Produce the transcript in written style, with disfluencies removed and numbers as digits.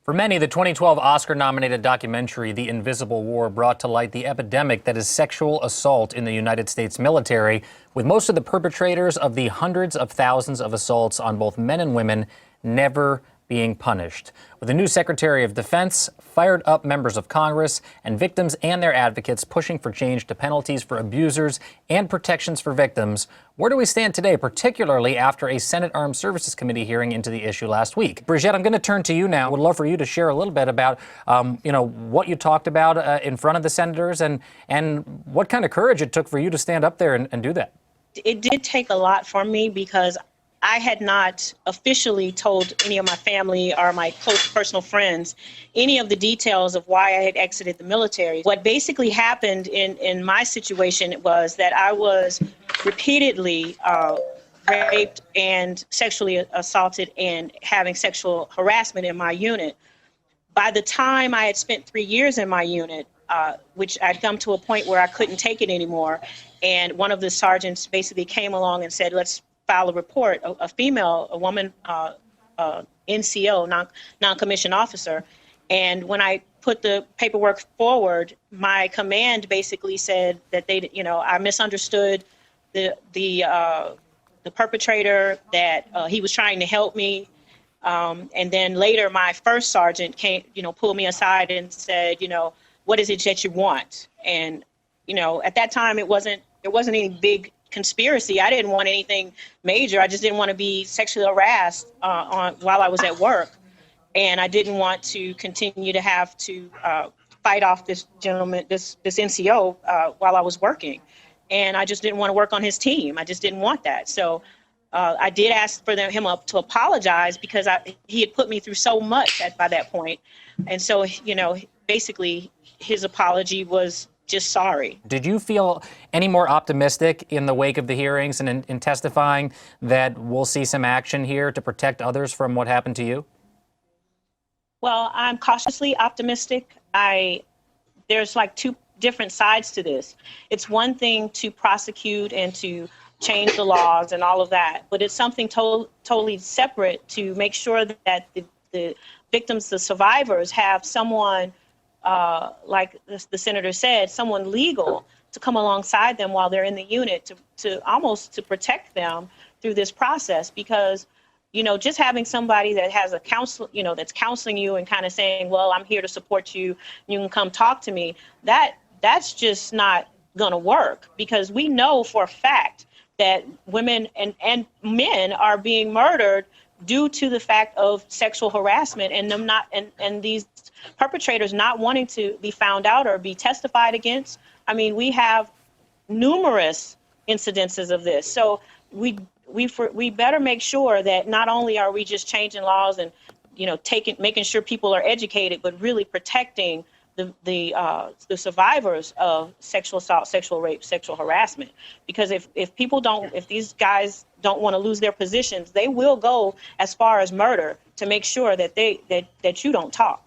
For many, the 2012 Oscar-nominated documentary The Invisible War brought to light the epidemic that is sexual assault in the United States military, with most of the perpetrators of the hundreds of thousands of assaults on both men and women never being punished. With the new Secretary of Defense, fired up members of Congress, and victims and their advocates pushing for change to penalties for abusers and protections for victims, where do we stand today, particularly after a Senate Armed Services Committee hearing into the issue last week? BriGette, I'm going to turn to you now. Would love for you to share a little bit about, what you talked about in front of the senators and what kind of courage it took for you to stand up there and do that. It did take a lot from me because I had not officially told any of my family or my close personal friends any of the details of why I had exited the military. What basically happened in my situation was that I was repeatedly raped and sexually assaulted and having sexual harassment in my unit. By the time I had spent 3 years in my unit, which I'd come to a point where I couldn't take it anymore, and one of the sergeants basically came along and said, let's file a report, a woman, NCO, non-commissioned officer. And when I put the paperwork forward, my command basically said that I misunderstood the perpetrator, that he was trying to help me. And then later my first sergeant came, pulled me aside and said, what is it that you want? And, at that time there wasn't any big conspiracy. I didn't want anything major. I just didn't want to be sexually harassed while I was at work. And I didn't want to continue to have to fight off this gentleman, this NCO, while I was working. And I just didn't want to work on his team. I just didn't want that. So I did ask for him to apologize because he had put me through so much by that point. And so, basically his apology was just sorry. Did you feel any more optimistic in the wake of the hearings and in testifying that we'll see some action here to protect others from what happened to you? Well, I'm cautiously optimistic. There's like two different sides to this. It's one thing to prosecute and to change the laws and all of that, but it's something totally separate to make sure that the victims, the survivors, have someone like the senator said, someone legal to come alongside them while they're in the unit to almost protect them through this process. Because, just having somebody that has a counsel, that's counseling you and kind of saying, well, I'm here to support you, you can come talk to me, that's just not going to work, because we know for a fact that women and men are being murdered due to the fact of sexual harassment and them not and these perpetrators not wanting to be found out or be testified against. I mean, we have numerous incidences of this. So we better make sure that not only are we just changing laws and making sure people are educated, but really protecting the survivors of sexual assault, sexual rape, sexual harassment. Because if these guys don't want to lose their positions, they will go as far as murder to make sure that you don't talk.